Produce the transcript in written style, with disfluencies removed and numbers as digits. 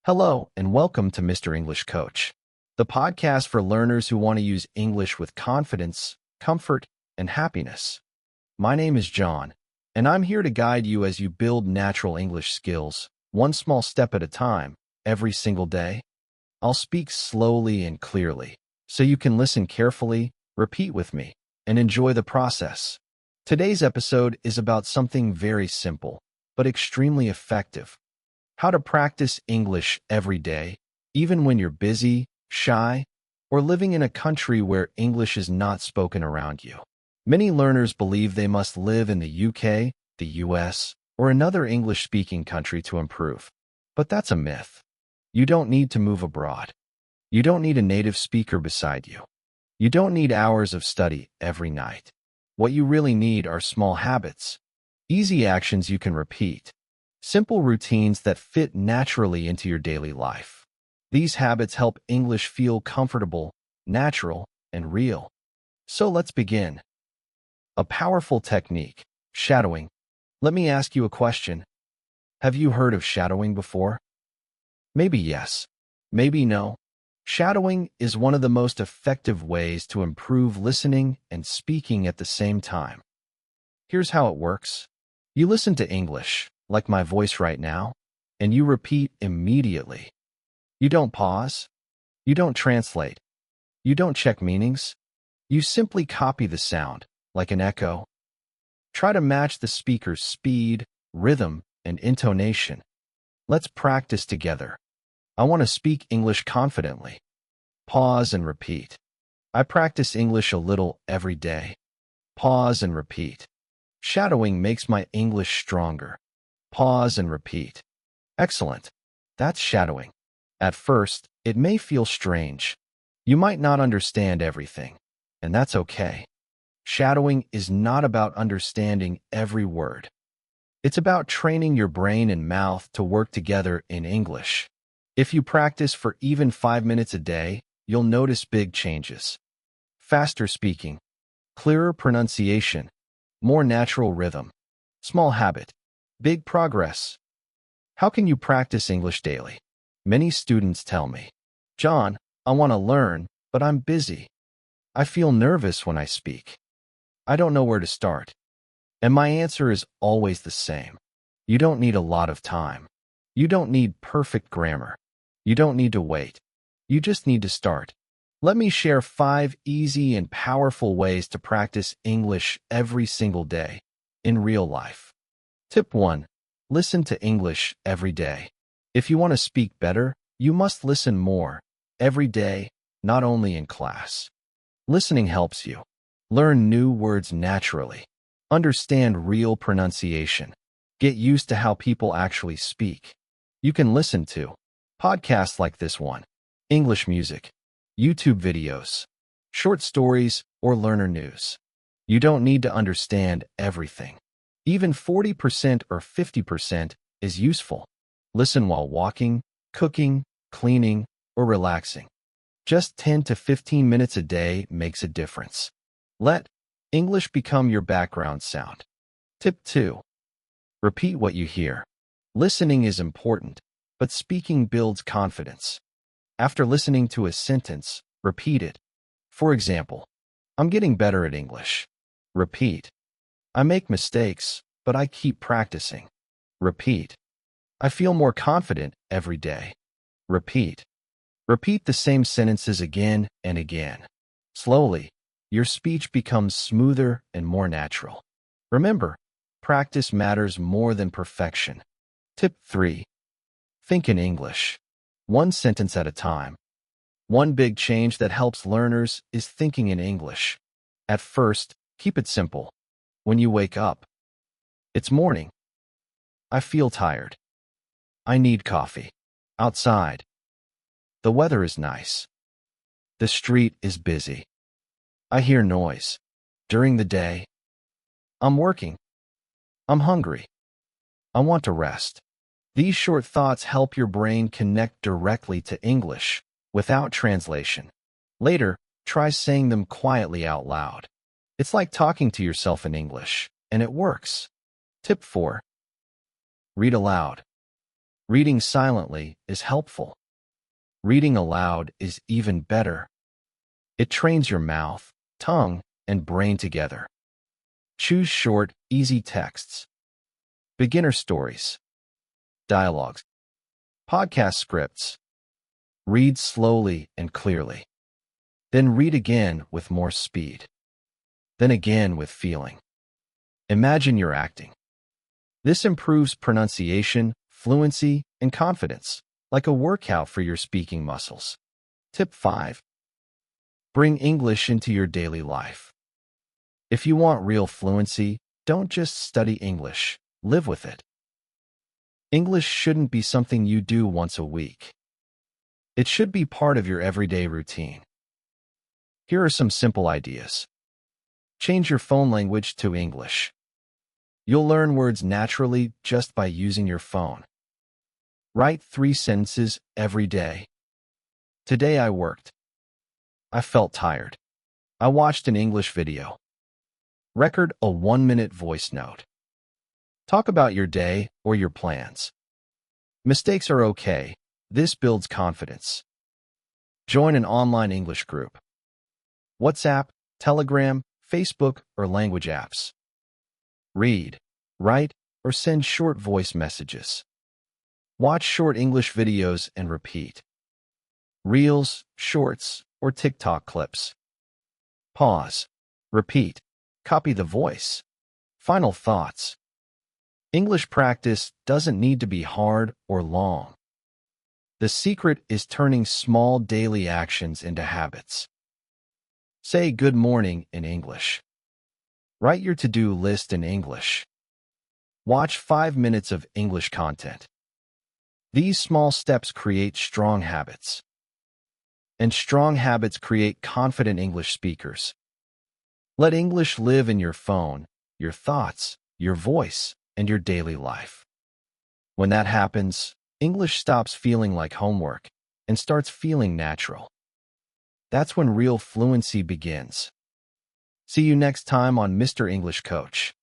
Hello, and welcome to Mr. English Coach, the podcast for learners who want to use English with confidence, comfort, and happiness. My name is John, and I'm here to guide you as you build natural English skills, one small step at a time, every single day. I'll speak slowly and clearly, so you can listen carefully, repeat with me, and enjoy the process. Today's episode is about something very simple, but extremely effective. How to practice English every day, even when you're busy, shy, or living in a country where English is not spoken around you. Many learners believe they must live in the UK, the US, or another English-speaking country to improve. But that's a myth. You don't need to move abroad. You don't need a native speaker beside you. You don't need hours of study every night. What you really need are small habits, easy actions you can repeat, simple routines that fit naturally into your daily life. These habits help English feel comfortable, natural, and real. So let's begin. A powerful technique, shadowing. Let me ask you a question. Have you heard of shadowing before? Maybe yes, maybe no. Shadowing is one of the most effective ways to improve listening and speaking at the same time. Here's how it works. You listen to English, like my voice right now, and you repeat immediately. You don't pause. You don't translate. You don't check meanings. You simply copy the sound, like an echo. Try to match the speaker's speed, rhythm, and intonation. Let's practice together. I want to speak English confidently. Pause and repeat. I practice English a little every day. Pause and repeat. Shadowing makes my English stronger. Pause and repeat. Excellent. That's shadowing. At first, it may feel strange. You might not understand everything, and that's okay. Shadowing is not about understanding every word. It's about training your brain and mouth to work together in English. If you practice for even 5 minutes a day, you'll notice big changes. Faster speaking, clearer pronunciation, more natural rhythm. Small habit. Big progress. How can you practice English daily? Many students tell me, John, I want to learn, but I'm busy. I feel nervous when I speak. I don't know where to start. And my answer is always the same. You don't need a lot of time. You don't need perfect grammar. You don't need to wait. You just need to start. Let me share 5 easy and powerful ways to practice English every single day in real life. Tip 1. Listen to English every day. If you want to speak better, you must listen more, every day, not only in class. Listening helps you learn new words naturally, understand real pronunciation, get used to how people actually speak. You can listen to podcasts like this one, English music, YouTube videos, short stories, or learner news. You don't need to understand everything. Even 40% or 50% is useful. Listen while walking, cooking, cleaning, or relaxing. Just 10 to 15 minutes a day makes a difference. Let English become your background sound. Tip 2. Repeat what you hear. Listening is important, but speaking builds confidence. After listening to a sentence, repeat it. For example, I'm getting better at English. Repeat. I make mistakes, but I keep practicing. Repeat. I feel more confident every day. Repeat. Repeat the same sentences again and again. Slowly, your speech becomes smoother and more natural. Remember, practice matters more than perfection. Tip 3. Think in English. One sentence at a time. One big change that helps learners is thinking in English. At first, keep it simple. When you wake up, it's morning. I feel tired. I need coffee. Outside. The weather is nice. The street is busy. I hear noise. During the day. I'm working. I'm hungry. I want to rest. These short thoughts help your brain connect directly to English, without translation. Later, try saying them quietly out loud. It's like talking to yourself in English, and it works. Tip 4. Read aloud. Reading silently is helpful. Reading aloud is even better. It trains your mouth, tongue, and brain together. Choose short, easy texts. Beginner stories. Dialogues. Podcast scripts. Read slowly and clearly. Then read again with more speed. Then again with feeling. Imagine you're acting. This improves pronunciation, fluency, and confidence, like a workout for your speaking muscles. Tip 5. Bring English into your daily life. If you want real fluency, don't just study English, live with it. English shouldn't be something you do once a week. It should be part of your everyday routine. Here are some simple ideas. Change your phone language to English. You'll learn words naturally just by using your phone. Write 3 sentences every day. Today I worked. I felt tired. I watched an English video. Record a 1-minute voice note. Talk about your day or your plans. Mistakes are okay. This builds confidence. Join an online English group. WhatsApp, Telegram, Facebook, or language apps. Read, write, or send short voice messages. Watch short English videos and repeat. Reels, shorts, or TikTok clips. Pause. Repeat. Copy the voice. Final thoughts. English practice doesn't need to be hard or long. The secret is turning small daily actions into habits. Say good morning in English. Write your to-do list in English. Watch 5 minutes of English content. These small steps create strong habits. And strong habits create confident English speakers. Let English live in your phone, your thoughts, your voice, and your daily life. When that happens, English stops feeling like homework and starts feeling natural. That's when real fluency begins. See you next time on Mr. English Coach.